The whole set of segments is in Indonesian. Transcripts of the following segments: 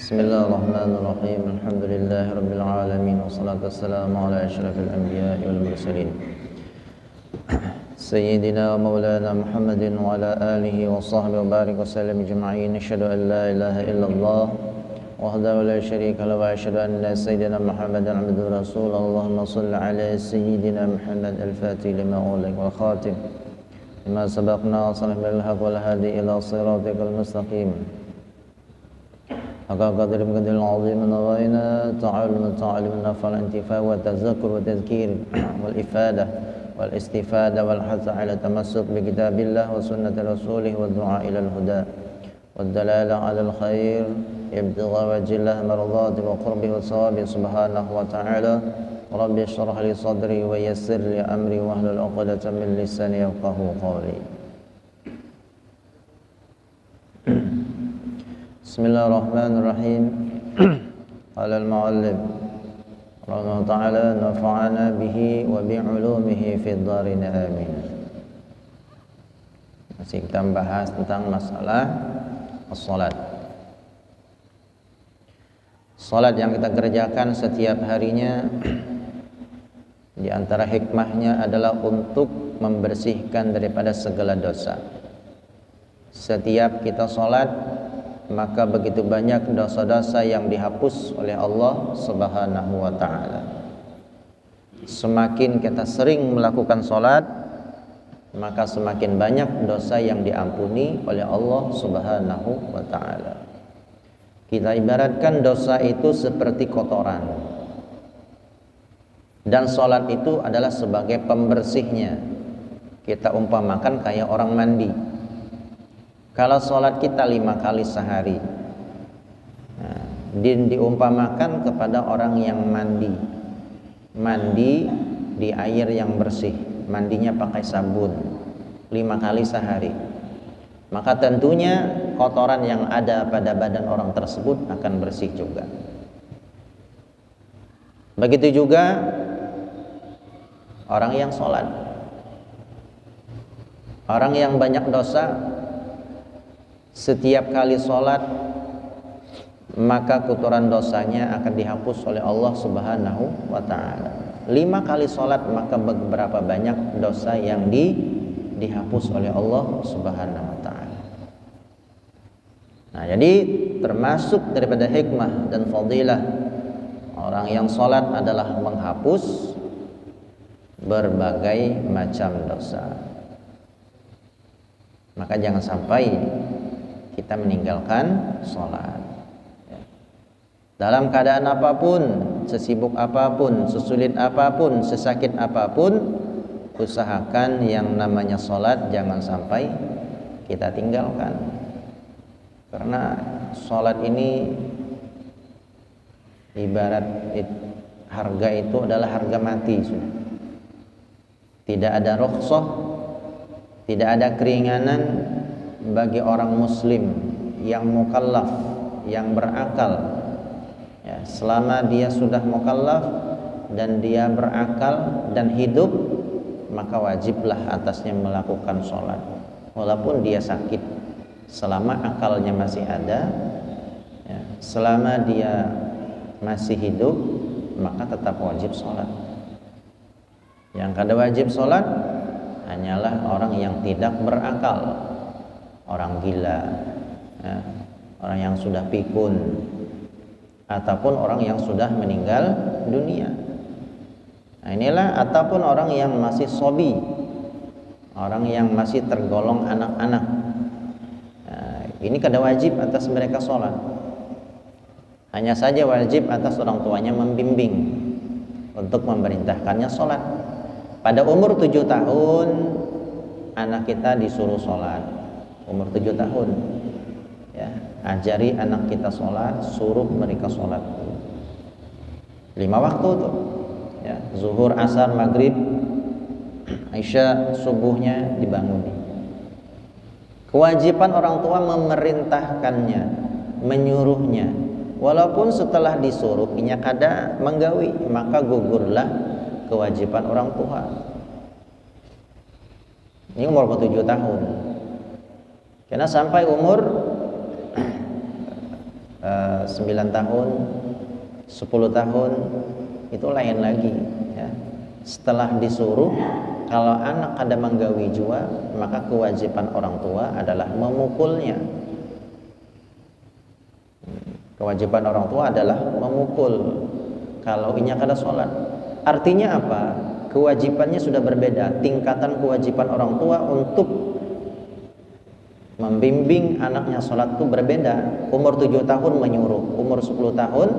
Bismillahirrahmanirrahim. Alhamdulillahirabbil alamin wassalatu wassalamu ala asyrafil anbiya'i wal mursalin. Sayyidina wa maulana Muhammadin wa ala alihi wa sahbihi wa barik wa sallam ajma'in. Asyhadu an la ilaha illallah wahdahu la syarika lahu wa asyhadu anna sayyidina Muhammadan abduhu wa rasuluhu. Allahumma shalli ala sayyidina Muhammad al-Fatih lima ughliqa wal khatim lima sabaqna sallallahu alaihi wal hadi ila siratikal mustaqim. Haqqa qadri qadril azim nawaina ta'allum nafal intifa wa tadhakkur wa tadhkir wal ifada wal istifada wal hatta ala tamassuk bi kitabillah wa sunnati rasulih wa du'a ila al huda wad dalala ala al khair ibtigha wajhillah mardati wa qurbi wa sawabi subhanahu wa ta'ala. Rabbi shrah li sadri wa yassir li amri wa hlul 'uqdatam min lisani yafqahu qawli. Bismillahirrahmanirrahim. Qala al-mu'allif rahimahullah ta'ala nafa'ana bihi wa bi'ulumihi fid dharin amin. Masih kita membahas tentang masalah salat. Salat yang kita kerjakan setiap harinya di antara hikmahnya adalah untuk membersihkan daripada segala dosa. Setiap kita salat maka begitu banyak dosa-dosa yang dihapus oleh Allah Subhanahu wa ta'ala. Semakin kita sering melakukan salat, maka semakin banyak dosa yang diampuni oleh Allah Subhanahu wa ta'ala. Kita ibaratkan dosa itu seperti kotoran, dan salat itu adalah sebagai pembersihnya. Kita umpamakan kayak orang mandi. Kalau sholat kita 5 kali sehari, diumpamakan kepada orang yang mandi di air yang bersih, mandinya pakai sabun 5 kali sehari, maka tentunya kotoran yang ada pada badan orang tersebut akan bersih juga. Begitu juga orang yang sholat, orang yang banyak dosa, setiap kali sholat maka kotoran dosanya akan dihapus oleh Allah Subhanahu wa ta'ala. 5 kali sholat maka beberapa banyak dosa yang dihapus oleh Allah Subhanahu wa ta'ala. Nah, jadi termasuk daripada hikmah dan fadilah orang yang sholat adalah menghapus berbagai macam dosa. Maka jangan sampai kita meninggalkan sholat. Dalam keadaan apapun, sesibuk apapun, sesulit apapun, sesakit apapun, usahakan yang namanya sholat jangan sampai kita tinggalkan. Karena sholat ini ibarat harga itu adalah harga mati. Tidak ada rukhsah, tidak ada keringanan bagi orang muslim yang mukallaf, yang berakal, ya, selama dia sudah mukallaf dan dia berakal dan hidup, maka wajiblah atasnya melakukan sholat walaupun dia sakit. Selama akalnya masih ada, ya, selama dia masih hidup, maka tetap wajib sholat. Yang kada wajib sholat hanyalah orang yang tidak berakal, orang gila, ya, orang yang sudah pikun, ataupun orang yang sudah meninggal dunia. Nah, inilah, ataupun orang yang masih sobi, orang yang masih tergolong anak-anak. Nah, ini kada wajib atas mereka sholat. Hanya saja wajib atas orang tuanya membimbing untuk memerintahkannya sholat. Pada umur 7 tahun anak kita disuruh sholat. Umur 7 tahun, ya, ajari anak kita sholat, suruh mereka sholat 5 waktu tuh, ya, zuhur, asar, maghrib, isya, subuhnya dibangun. Kewajiban orang tua memerintahkannya, menyuruhnya, walaupun setelah disuruh inya kada menggawi, maka gugurlah kewajiban orang tua. Ini umur 7 tahun. Karena sampai umur 9 tahun, 10 tahun, itu lain lagi ya. Setelah disuruh, kalau anak ada menggawi jua, maka kewajiban orang tua adalah memukulnya. Kewajiban orang tua adalah memukul kalau inya kada sholat. Artinya apa? Kewajibannya sudah berbeda. Tingkatan kewajiban orang tua untuk membimbing anaknya sholat itu berbeda. Umur 7 tahun menyuruh, umur 10 tahun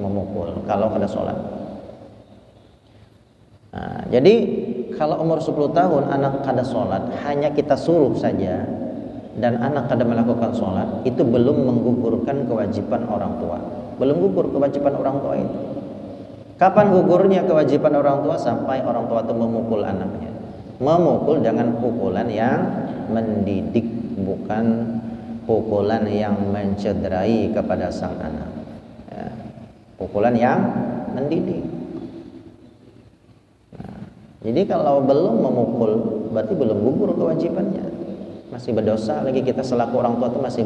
memukul kalau kada sholat. Nah, jadi kalau umur 10 tahun anak kada sholat, hanya kita suruh saja dan anak kada melakukan sholat, itu belum menggugurkan kewajiban orang tua. Belum gugur kewajiban orang tua itu. Kapan gugurnya kewajiban orang tua? Sampai orang tua itu memukul anaknya. Memukul dengan pukulan yang mendidik, bukan pukulan yang mencederai kepada sang anak ya. Pukulan yang mendidik. Nah, jadi kalau belum memukul, berarti belum gugur kewajibannya. Masih berdosa lagi, kita selaku orang tua itu masih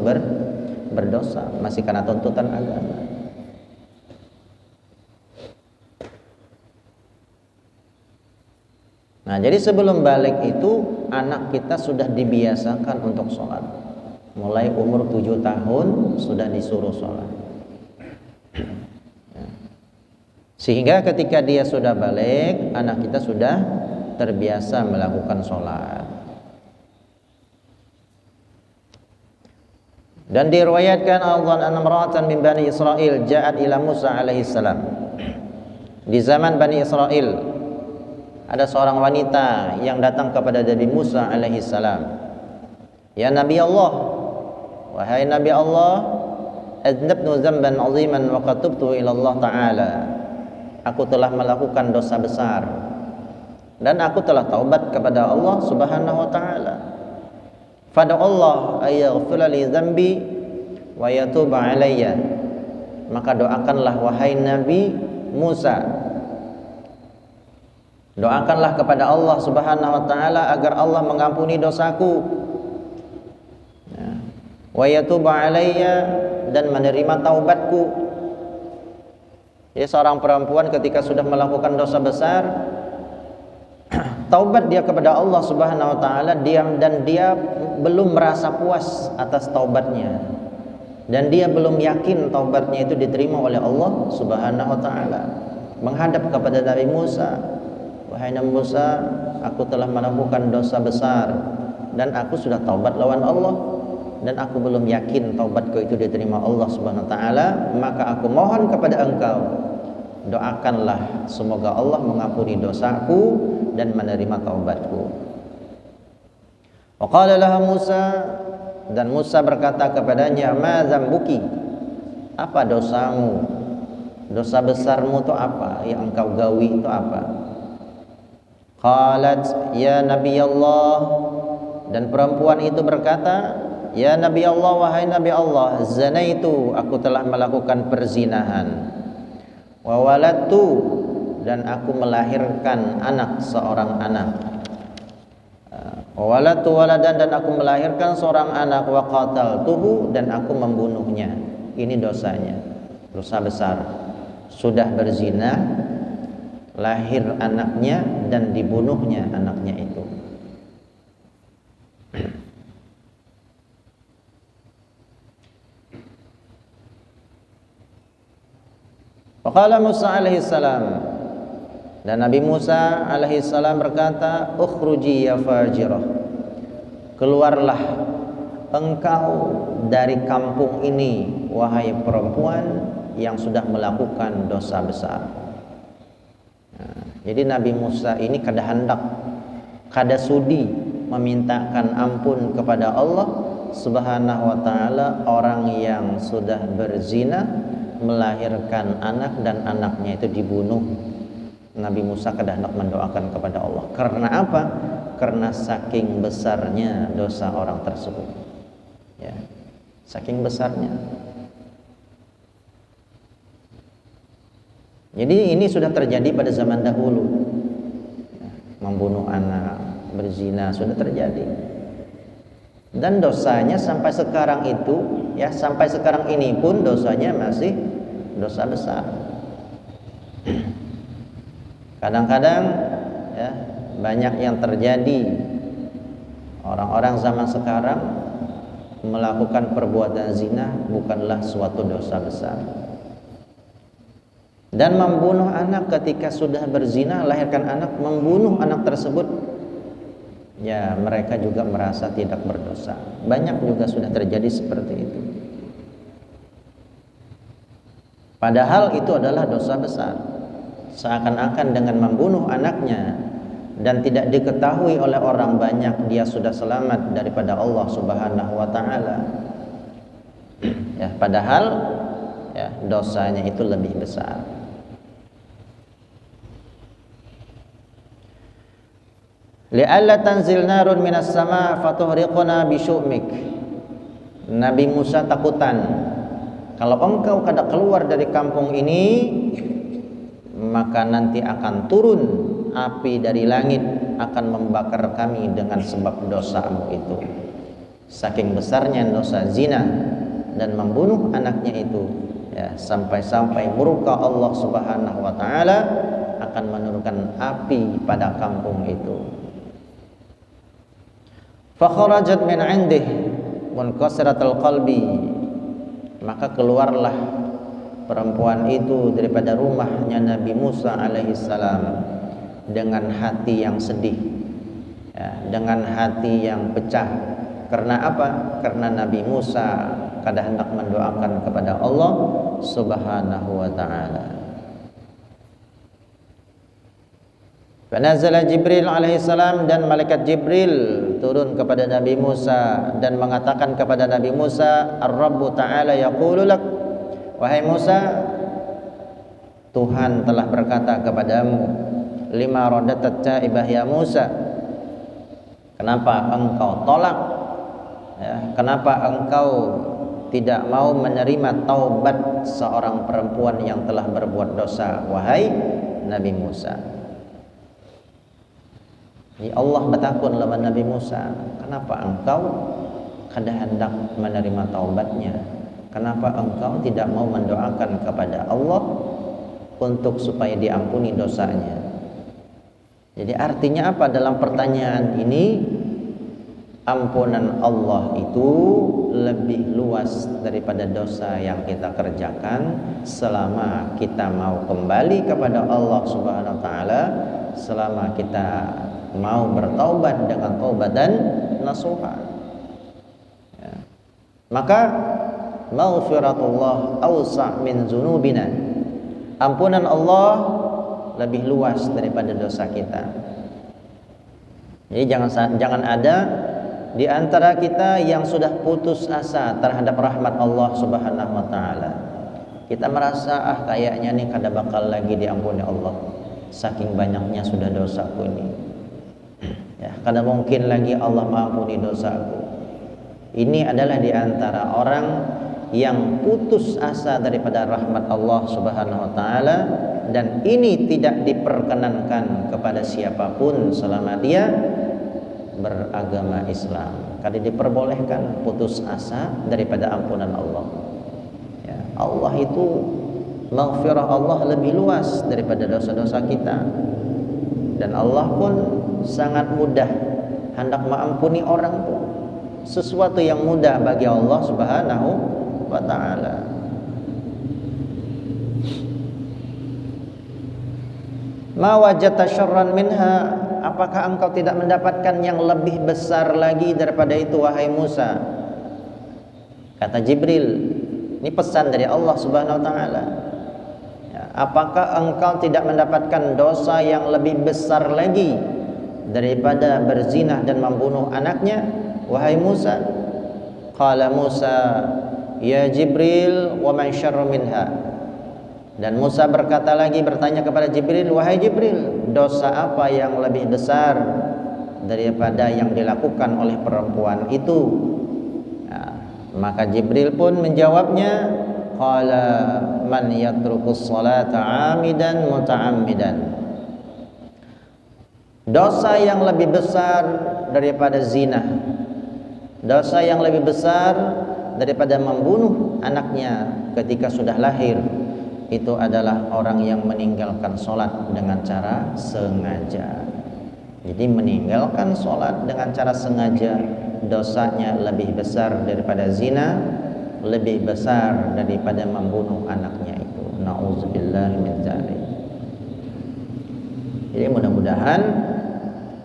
berdosa, masih karena tuntutan agama. Nah, jadi sebelum balik itu anak kita sudah dibiasakan untuk sholat. Mulai umur 7 tahun sudah disuruh sholat. Sehingga ketika dia sudah balik, anak kita sudah terbiasa melakukan sholat. Dan diriwayatkan Allah an-imra'atan min Bani Israel ja'at ila Musa alaihi salam. Di zaman Bani Israel ada seorang wanita yang datang kepada Nabi Musa alaihi salam. Ya Nabi Allah, wahai Nabi Allah, aznabtu dzamban 'aziman wa qad tubtu ila Allah taala. Aku telah melakukan dosa besar dan aku telah taubat kepada Allah Subhanahu wa taala. Fada Allah ayaghfir li dzambi wa yatub alayya. Maka doakanlah wahai Nabi Musa, doakanlah kepada Allah Subhanahu wa taala agar Allah mengampuni dosaku. Wa yatub alayya, dan menerima taubatku. Jadi seorang perempuan ketika sudah melakukan dosa besar, taubat dia kepada Allah Subhanahu wa taala, dan dia belum merasa puas atas taubatnya, dan dia belum yakin taubatnya itu diterima oleh Allah Subhanahu wa taala. Menghadap kepada Nabi Musa, wahai Nabi Musa, aku telah melakukan dosa besar dan aku sudah taubat lawan Allah, dan aku belum yakin taubatku itu diterima Allah Subhanahu wa taala, maka aku mohon kepada engkau, doakanlah semoga Allah mengampuni dosaku dan menerima taubatku. Wa qala laha Musa, dan Musa berkata kepadanya, ma dzambuki, apa dosamu? Dosa besarmu itu apa? Yang engkau gawi itu apa? Qalat ya Nabi Allah, dan perempuan itu berkata, ya Nabi Allah, wahai Nabi Allah, zanaitu, aku telah melakukan perzinahan. Wa waladtu, dan aku melahirkan anak, seorang anak. Wa waladtu waladan, dan aku melahirkan seorang anak. Wa qataltuhu, dan aku membunuhnya. Ini dosanya, dosa besar. Sudah berzina, lahir anaknya, dan dibunuhnya anaknya itu. Faqala Musa alaihi salam, dan Nabi Musa alaihi salam berkata, ukhruji ya fajirah, keluarlah engkau dari kampung ini wahai perempuan yang sudah melakukan dosa besar. Nah, jadi Nabi Musa ini kada hendak, kada sudi memintakan ampun kepada Allah Subhanahu wa taala orang yang sudah berzina, melahirkan anak, dan anaknya itu dibunuh. Nabi Musa kada hendak mendoakan kepada Allah. Karena apa? Karena saking besarnya dosa orang tersebut. Ya, saking besarnya. Jadi ini sudah terjadi pada zaman dahulu. Ya, membunuh anak, berzina sudah terjadi. Dan dosanya sampai sekarang itu, ya sampai sekarang ini pun dosanya masih dosa besar. Kadang-kadang ya banyak yang terjadi, orang-orang zaman sekarang melakukan perbuatan zina bukanlah suatu dosa besar. Dan membunuh anak ketika sudah berzina, lahirkan anak, membunuh anak tersebut, ya mereka juga merasa tidak berdosa. Banyak juga sudah terjadi seperti itu. Padahal itu adalah dosa besar. Seakan-akan dengan membunuh anaknya dan tidak diketahui oleh orang banyak, dia sudah selamat daripada Allah Subhanahu wa taala. Ya, padahal ya dosanya itu lebih besar. Li'alla tanzil narun minas sama fatuhriquna bisyu'mik. Nabi Musa takutan, kalau engkau kada keluar dari kampung ini, maka nanti akan turun api dari langit akan membakar kami dengan sebab dosamu itu. Saking besarnya dosa zina dan membunuh anaknya itu, ya sampai-sampai murka Allah Subhanahu wa taala akan menurunkan api pada kampung itu. Fakharajat min 'indih munkasiratul qalbi, maka keluarlah perempuan itu daripada rumahnya Nabi Musa alaihi salam dengan hati yang sedih, ya, dengan hati yang pecah. Karena apa? Karena Nabi Musa kada hendak mendoakan kepada Allah Subhanahu wa taala. Fanazala Jibril alaihi salam, dan malaikat Jibril turun kepada Nabi Musa dan mengatakan kepada Nabi Musa, Ar-Rabbu ta'ala yaqulu lak, wahai Musa, Tuhan telah berkata kepadamu, lima radatat ta'ibah ya Musa, kenapa engkau tolak, ya, kenapa engkau tidak mau menerima taubat seorang perempuan yang telah berbuat dosa, wahai Nabi Musa. Ya Allah bertakun lawan Nabi Musa, kenapa engkau kada hendak menerima taubatnya? Kenapa engkau tidak mau mendoakan kepada Allah untuk supaya diampuni dosanya? Jadi artinya apa dalam pertanyaan ini? Ampunan Allah itu lebih luas daripada dosa yang kita kerjakan selama kita mau kembali kepada Allah Subhanahu wa taala, selama kita mau bertaubat dengan taubat dan nasuha. Ya. Maka maghfiratullah awsa' min dzunubina. Ampunan Allah lebih luas daripada dosa kita. Jadi jangan ada di antara kita yang sudah putus asa terhadap rahmat Allah Subhanahu wa taala. Kita merasa kayaknya nih kada bakal lagi diampuni Allah. Saking banyaknya sudah dosaku ini. Ya, kada mungkin lagi Allah mengampuni dosaku. Ini adalah di antara orang yang putus asa daripada rahmat Allah Subhanahu wa taala, dan ini tidak diperkenankan kepada siapapun selama dia beragama Islam. Kada diperbolehkan putus asa daripada ampunan Allah. Ya, Allah itu maghfirah Allah lebih luas daripada dosa-dosa kita. Dan Allah pun sangat mudah hendak mengampuni orang pun. Sesuatu yang mudah bagi Allah Subhanahu wa taala. Ma wajadta syarran minha, apakah engkau tidak mendapatkan yang lebih besar lagi daripada itu wahai Musa? Kata Jibril, ini pesan dari Allah Subhanahu wa taala. Apakah engkau tidak mendapatkan dosa yang lebih besar lagi daripada berzina dan membunuh anaknya, wahai Musa? Qala Musa, ya Jibril, wa man syarru minha. Dan Musa berkata lagi, bertanya kepada Jibril, wahai Jibril, dosa apa yang lebih besar daripada yang dilakukan oleh perempuan itu? Nah, maka Jibril pun menjawabnya, qala man yatrukus salata 'amidan muta'ammidan. Dosa yang lebih besar daripada zina Dosa yang lebih besar daripada membunuh anaknya ketika sudah lahir itu adalah orang yang meninggalkan sholat dengan cara sengaja. Jadi meninggalkan sholat dengan cara sengaja dosanya lebih besar daripada zina, lebih besar daripada membunuh anaknya itu. Na'udzubillah min dzalik. Jadi mudah-mudahan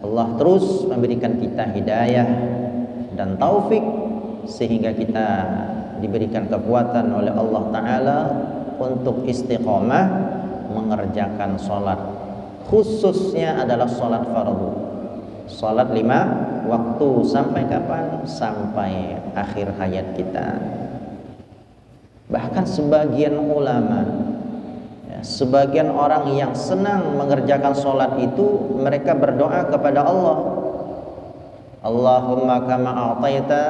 Allah terus memberikan kita hidayah dan taufik sehingga kita diberikan kekuatan oleh Allah Ta'ala untuk istiqomah mengerjakan sholat, khususnya adalah sholat fardu, sholat 5 waktu. Sampai kapan? Sampai akhir hayat kita. Bahkan sebagian ulama, sebagian orang yang senang mengerjakan sholat itu, mereka berdoa kepada Allah, Allahumma kama a'taita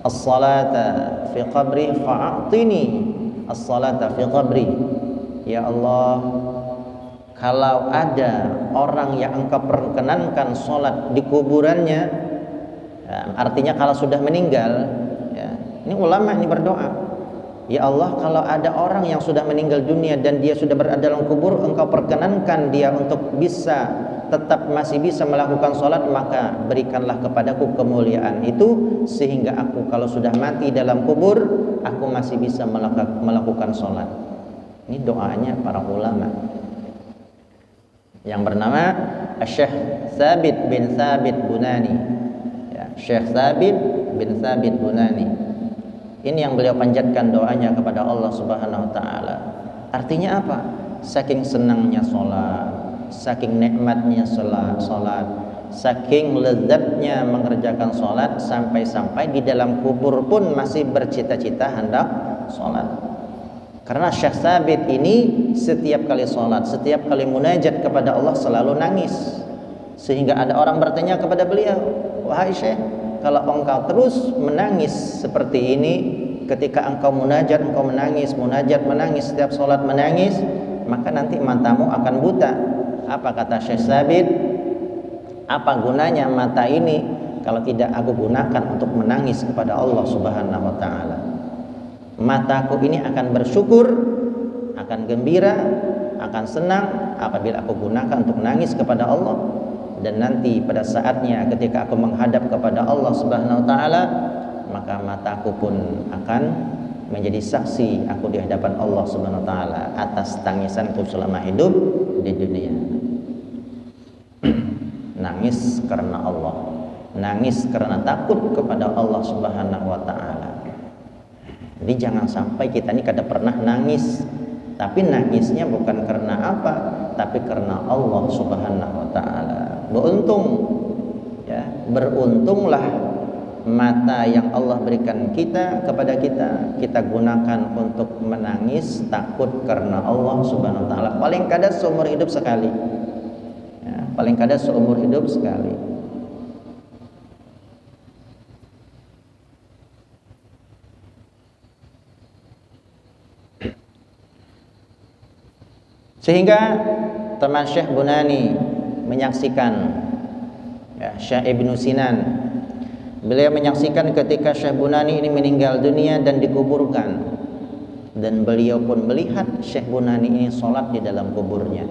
as-salata fi qabri fa'atini as-salata fi qabri. Ya Allah, kalau ada orang yang engkau perkenankan sholat di kuburannya, artinya kalau sudah meninggal, ini ulama ini berdoa, ya Allah, kalau ada orang yang sudah meninggal dunia dan dia sudah berada dalam kubur, engkau perkenankan dia untuk bisa tetap masih bisa melakukan sholat, maka berikanlah kepadaku kemuliaan itu sehingga aku kalau sudah mati dalam kubur, aku masih bisa melakukan sholat. Ini doanya para ulama yang bernama Syekh Thabit bin Thabit Bunani, ya, Syekh Thabit bin Thabit Bunani. Ini yang beliau panjatkan doanya kepada Allah Subhanahu wa Ta'ala. Artinya apa? Saking senangnya sholat, saking nikmatnya sholat, saking lezatnya mengerjakan sholat, sampai-sampai di dalam kubur pun masih bercita-cita hendak sholat. Karena Syekh Thabit ini setiap kali sholat, setiap kali munajat kepada Allah selalu nangis. Sehingga ada orang bertanya kepada beliau, wahai Syekh, kalau engkau terus menangis seperti ini, ketika engkau munajat engkau menangis, munajat menangis, setiap sholat menangis, maka nanti matamu akan buta. Apa kata Syekh Thabit? Apa gunanya mata ini kalau tidak aku gunakan untuk menangis kepada Allah Subhanahu wa Ta'ala? Mataku ini akan bersyukur, akan gembira, akan senang apabila aku gunakan untuk menangis kepada Allah. Dan nanti pada saatnya ketika aku menghadap kepada Allah Subhanahu wa Ta'ala, maka mataku pun akan menjadi saksi aku di hadapan Allah Subhanahu wa Ta'ala atas tangisanku selama hidup di dunia. Nangis karena Allah, nangis karena takut kepada Allah Subhanahu wa Ta'ala. Jadi jangan sampai kita ini kada pernah nangis, tapi nangisnya bukan karena apa, tapi karena Allah Subhanahu wa Ta'ala. Beruntung, ya, beruntunglah mata yang Allah berikan kepada kita gunakan untuk menangis takut karena Allah Subhanahu wa Ta'ala. Paling kada seumur hidup sekali, ya, paling kada seumur hidup sekali. Sehingga teman Syekh Bunani menyaksikan, ya, Syekh Ibnu Sinan, beliau menyaksikan ketika Syekh Bunani ini meninggal dunia dan dikuburkan, dan beliau pun melihat Syekh Bunani ini sholat di dalam kuburnya.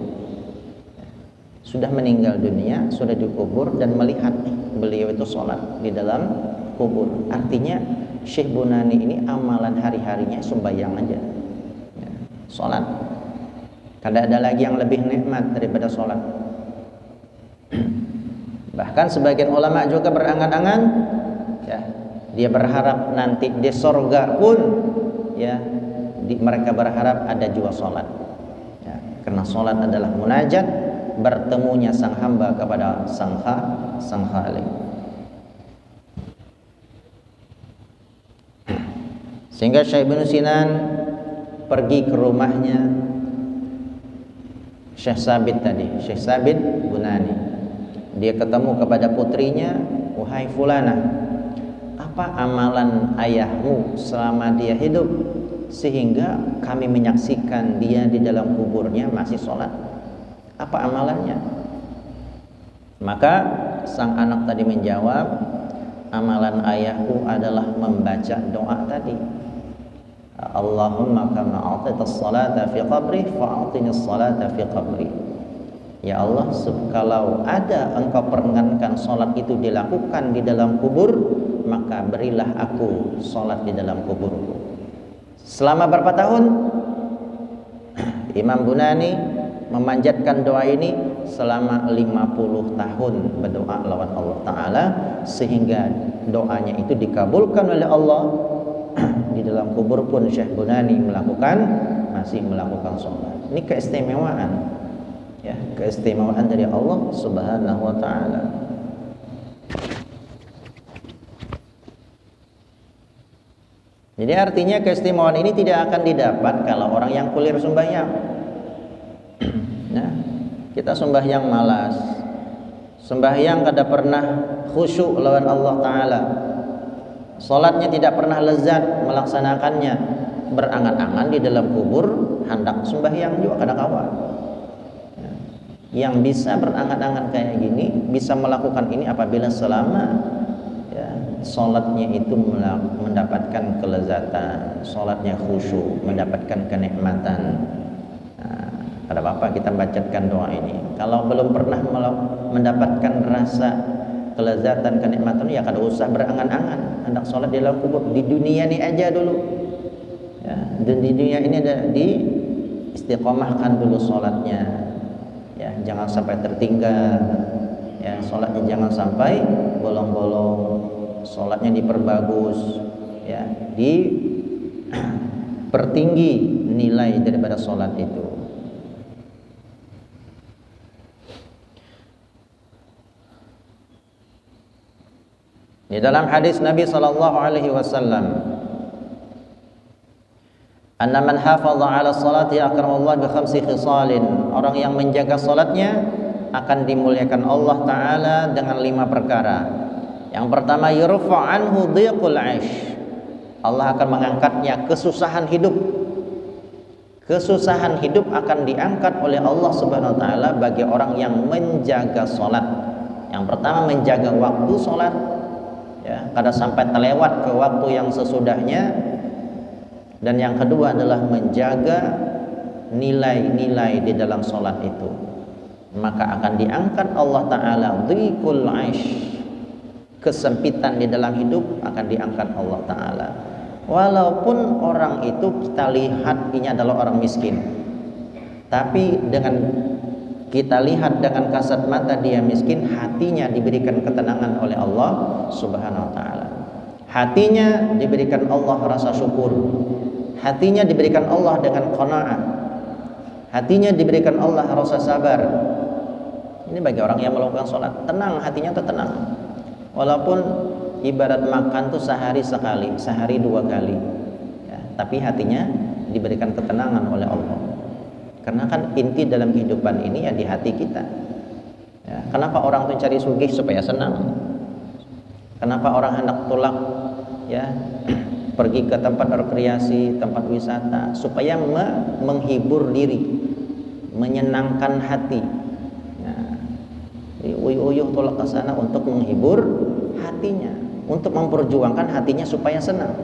Sudah meninggal dunia, sudah dikubur, dan melihat beliau itu sholat di dalam kubur. Artinya Syekh Bunani ini amalan hari-harinya sembahyang aja, ya, sholat. Kada ada lagi yang lebih nikmat daripada sholat. Bahkan sebagian ulama juga berangan-angan, ya, dia berharap nanti di surga pun, ya, mereka berharap ada juga sholat, ya, karena sholat adalah munajat, bertemunya sang hamba kepada sang Khalik. Sehingga Syekh Ibnu Sinan pergi ke rumahnya Syekh Thabit tadi, Syekh Thabit Bunani. Dia ketemu kepada putrinya, wahai Fulana, apa amalan ayahmu selama dia hidup sehingga kami menyaksikan dia di dalam kuburnya masih sholat? Apa amalannya? Maka sang anak tadi menjawab, amalan ayahku adalah membaca doa tadi. Allahumma kama a'taitas salata fi qabri fa'atinis salata fi qabri. Ya Allah, kalau ada engkau perkenankan salat itu dilakukan di dalam kubur, maka berilah aku salat di dalam kuburku. Selama berapa tahun Imam Bunani memanjatkan doa ini? Selama 50 tahun berdoa lawan Allah Ta'ala, sehingga doanya itu dikabulkan oleh Allah. Di dalam kubur pun Syekh Bunani masih melakukan sholat. Ini keistimewaan, ya, keistimewaan dari Allah Subhanahu wa Ta'ala. Jadi artinya keistimewaan ini tidak akan didapat kalau orang yang kulir sembahyang. Nah, kita sembahyang malas, sembahyang kada pernah khusyuk lawan Allah Ta'ala, salatnya tidak pernah lezat melaksanakannya, berangan-angan di dalam kubur hendak sembahyang juga kada kawan. Yang bisa berangan-angan kayak gini, bisa melakukan ini apabila selama salatnya itu mendapatkan kelezatan, salatnya khusyuk, mendapatkan kenikmatan. Ada apa kita bacakan doa ini? Kalau belum pernah mendapatkan rasa kelezatan, kenikmatan, ya kada usah berangan-angan hendak salat di dalam kubur. Di dunia ini aja dulu, ya, dan di dunia ini ada di istiqomahkan dulu salatnya, ya, jangan sampai tertinggal, ya, salatnya jangan sampai bolong-bolong, salatnya diperbagus, ya, dipertinggi nilai daripada salat itu. Di dalam hadis Nabi sallallahu alaihi wasallam, "Anna man hafadha 'ala salati akramallahu bi khamsi khisalin." Orang yang menjaga salatnya akan dimuliakan Allah Ta'ala dengan 5 perkara. Yang pertama, yurfa' anhu dhiqul 'aish. Allah akan mengangkatnya kesusahan hidup. Kesusahan hidup akan diangkat oleh Allah Subhanahu wa Ta'ala bagi orang yang menjaga salat. Yang pertama, menjaga waktu salat, ya, kada sampai terlewat ke waktu yang sesudahnya. Dan yang kedua adalah menjaga nilai-nilai di dalam salat itu, maka akan diangkat Allah Ta'ala dhiqul 'aish, kesempitan di dalam hidup akan diangkat Allah Ta'ala. Walaupun orang itu kita lihat ini adalah orang miskin, tapi dengan kita lihat dengan kasat mata dia miskin, hatinya diberikan ketenangan oleh Allah Subhanahu wa Ta'ala. Hatinya diberikan Allah rasa syukur, hatinya diberikan Allah dengan qanaah, hatinya diberikan Allah rasa sabar. Ini bagi orang yang melakukan sholat, tenang, hatinya tuh tenang. Walaupun ibarat makan tuh sehari sekali, sehari 2 kali, ya, tapi hatinya diberikan ketenangan oleh Allah. Karena kan inti dalam kehidupan ini ya di hati kita, ya. Kenapa orang tuh cari sugih? Supaya senang. Kenapa orang hendak tulak, ya, pergi ke tempat rekreasi, tempat wisata? Supaya menghibur diri, menyenangkan hati. Uyuh-uyuh tulak ke sana untuk menghibur hatinya, untuk memperjuangkan hatinya supaya senang.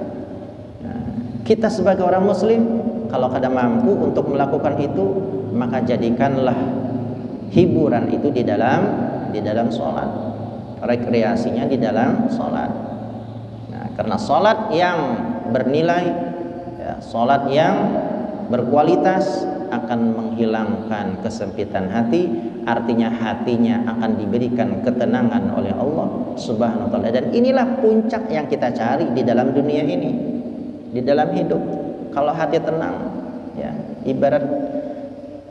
Kita sebagai orang muslim, kalau kada mampu untuk melakukan itu, maka jadikanlah hiburan itu di dalam sholat, rekreasinya di dalam sholat. Nah, karena sholat yang bernilai, ya, sholat yang berkualitas akan menghilangkan kesempitan hati, artinya hatinya akan diberikan ketenangan oleh Allah Subhanahu wa Ta'ala. Dan inilah puncak yang kita cari di dalam dunia ini, di dalam hidup. Kalau hati tenang, ya, ibarat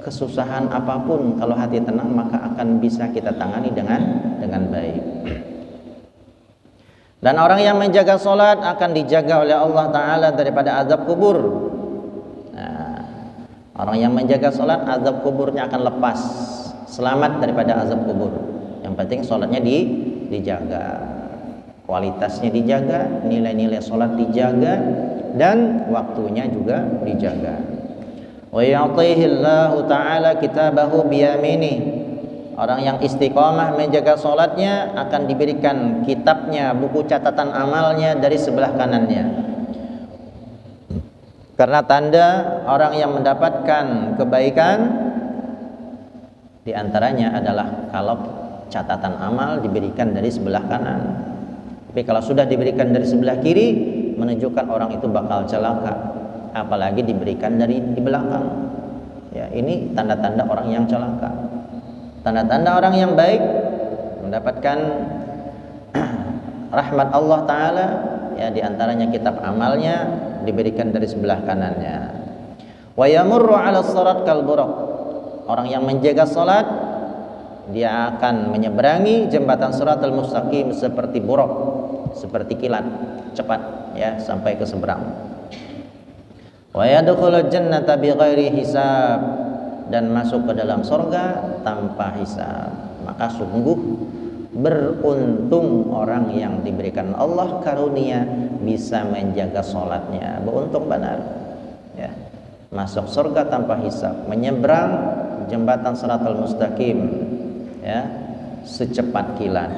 kesusahan apapun, kalau hati tenang maka akan bisa kita tangani dengan baik. Dan orang yang menjaga sholat akan dijaga oleh Allah Ta'ala daripada azab kubur. Orang yang menjaga sholat, azab kuburnya akan lepas, selamat daripada azab kubur. Yang penting sholatnya dijaga, kualitasnya dijaga, nilai-nilai sholat dijaga, dan waktunya juga dijaga. Wa ya'tihi Allahu Ta'ala kitabahu biyamini. Orang yang istiqomah menjaga sholatnya akan diberikan kitabnya, buku catatan amalnya dari sebelah kanannya. Karena tanda orang yang mendapatkan kebaikan diantaranya adalah kalau catatan amal diberikan dari sebelah kanan. Tapi kalau sudah diberikan dari sebelah kiri, menunjukkan orang itu bakal celaka, apalagi diberikan dari di belakang. Ya, ini tanda-tanda orang yang celaka. Tanda-tanda orang yang baik mendapatkan rahmat Allah Ta'ala, ya diantaranya kitab amalnya diberikan dari sebelah kanannya. Wa yamurru 'ala sharat kal buraq. Orang yang menjaga salat dia akan menyeberangi jembatan Shiratal Mustaqim seperti buraq, seperti kilat, cepat ya sampai ke seberang. Wa yadkhulul jannata bighairi hisab, dan masuk ke dalam surga tanpa hisab. Maka sungguh beruntung orang yang diberikan Allah karunia bisa menjaga sholatnya. Beruntung benar ya. Masuk surga tanpa hisab, menyeberang jembatan Shiratal Mustaqim ya secepat kilat,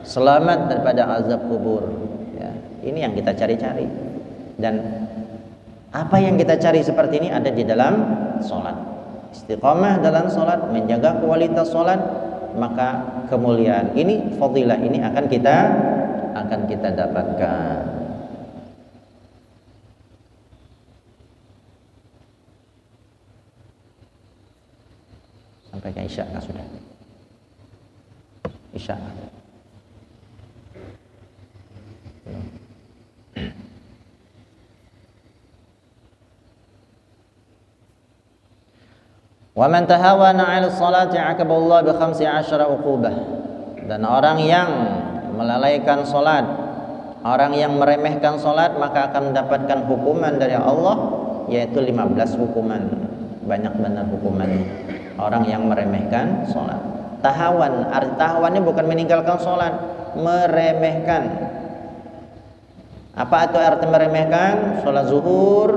selamat daripada azab kubur ya. Ini yang kita cari-cari, dan apa yang kita cari seperti ini ada di dalam sholat. Istiqamah dalam sholat, menjaga kualitas sholat, maka kemuliaan ini, fadilah ini akan kita dapatkan. Sampai ke Isya kan sudah? Isya. Wa man tahawana 'ala sholati 'aqaballahu bi 15 uqubah. Dan orang yang melalaikan salat, orang yang meremehkan salat, maka akan mendapatkan hukuman dari Allah, yaitu 15 hukuman. Banyak benar hukuman orang yang meremehkan salat. Tahawan, arti tahawannya bukan meninggalkan salat, meremehkan. Apa itu arti meremehkan? Salat zuhur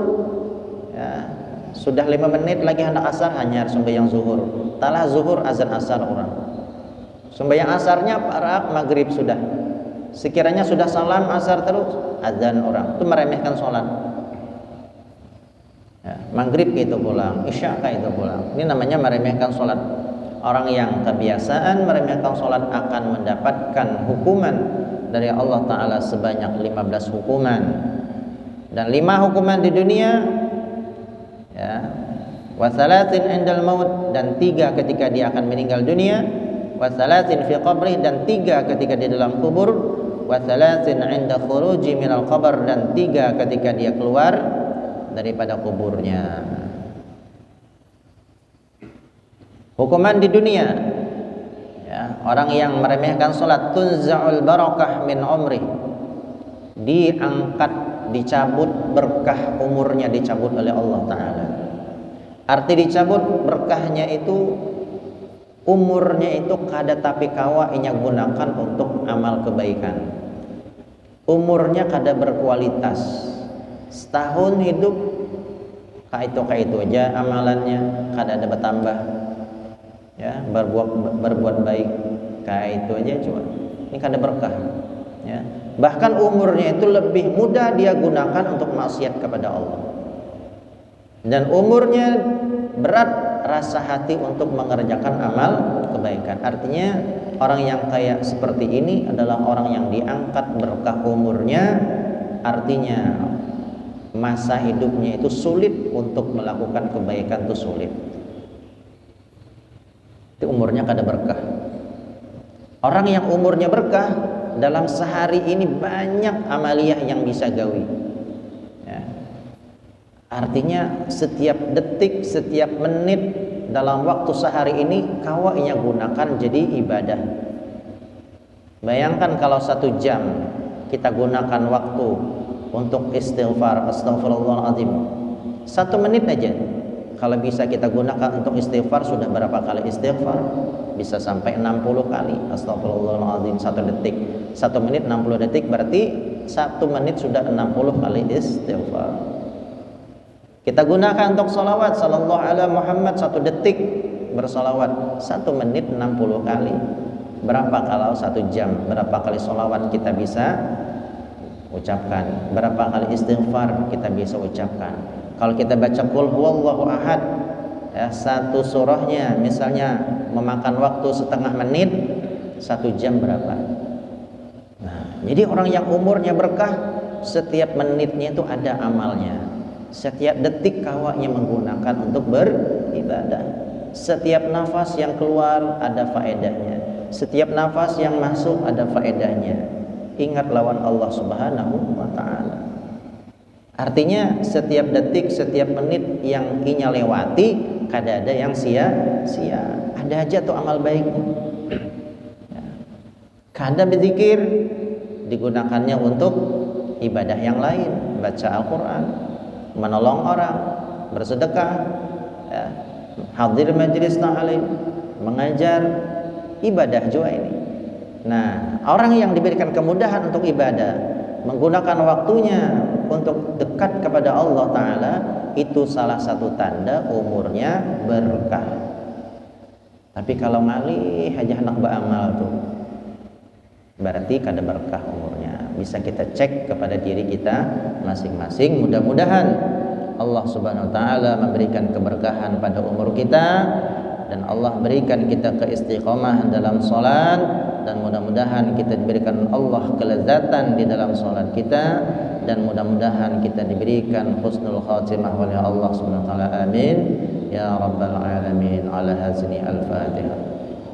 ya, sudah 5 menit lagi hendak asar, hanya sembahyang zuhur. Talah zuhur, azan asar orang. Sembahyang asarnya parak maghrib sudah. Sekiranya sudah salam asar terus, azan orang. Itu meremehkan sholat. Ya, maghrib itu pulang, isya itu pulang. Ini namanya meremehkan sholat. Orang yang kebiasaan meremehkan sholat akan mendapatkan hukuman dari Allah Ta'ala sebanyak 15 hukuman. Dan 5 hukuman di dunia, ya, wa thalathin indal maut, dan 3 ketika dia akan meninggal dunia, wa thalathin fi qabri, dan 3 ketika di dalam kubur, wa thalathin inda khuruji minal qabr, dan 3 ketika dia keluar daripada kuburnya. Hukuman di dunia ya, orang yang meremehkan salat, tunza'ul barakah min umri, diangkat, dicabut berkah umurnya, dicabut oleh Allah Ta'ala. Arti dicabut berkahnya itu, umurnya itu kada tapi kawa inya gunakan untuk amal kebaikan. Umurnya kada berkualitas, setahun hidup kayak itu aja amalannya, kada ada bertambah ya, berbuat baik kayak itu aja, cuma ini kada berkah ya. Bahkan umurnya itu lebih mudah dia gunakan untuk maksiat kepada Allah, dan umurnya berat rasa hati untuk mengerjakan amal kebaikan. Artinya orang yang kayak seperti ini adalah orang yang diangkat berkah umurnya. Artinya masa hidupnya itu sulit untuk melakukan kebaikan, itu sulit. Itu umurnya kada berkah. Orang yang umurnya berkah, dalam sehari ini banyak amaliyah yang bisa gawi ya. Artinya setiap detik, setiap menit dalam waktu sehari ini kawainya gunakan jadi ibadah. Bayangkan kalau 1 jam kita gunakan waktu untuk istighfar, astagfirullahaladzim, 1 menit aja kalau bisa kita gunakan untuk istighfar, sudah berapa kali istighfar? Bisa sampai 60 kali astagfirullahaladzim 1 detik. 1 menit 60 detik, berarti 1 menit sudah 60 kali istighfar. Kita gunakan untuk salawat sallallahu alaihi Muhammad 1 detik bersolawat 1 menit 60 kali. Berapa kalau 1 jam? Berapa kali solawat kita bisa ucapkan? Berapa kali istighfar kita bisa ucapkan? Kalau kita baca qul huwallahu ahad, ya, satu surahnya misalnya memakan waktu setengah menit, 1 jam berapa? Nah, jadi orang yang umurnya berkah, setiap menitnya itu ada amalnya. Setiap detik kawaknya menggunakan untuk beribadah. Setiap nafas yang keluar ada faedahnya. Setiap nafas yang masuk ada faedahnya. Ingat lawan Allah Subhanahu wa ta'ala. Artinya setiap detik, setiap menit yang inya lewati, kada ada yang sia-sia. Ada aja tuh amal baiknya. Kada berzikir, digunakannya untuk ibadah yang lain, baca Al-Quran, menolong orang, bersedekah, ya, hadir majelis ta'lim, mengajar, ibadah juga ini. Nah, orang yang diberikan kemudahan untuk ibadah, menggunakan waktunya untuk dekat kepada Allah Ta'ala, itu salah satu tanda umurnya berkah. Tapi kalau ngalih aja anak beramal tuh, berarti kada berkah umurnya. Bisa kita cek kepada diri kita masing-masing. Mudah-mudahan Allah Subhanahu wa ta'ala memberikan keberkahan pada umur kita, dan Allah berikan kita keistiqomah dalam salat, dan mudah-mudahan kita diberikan Allah kelezatan di dalam salat kita, dan mudah-mudahan kita diberikan husnul khatimah oleh Allah Subhanahu wa ta'ala. Amin ya rabbal alamin. Ala hazni al-Fatihah.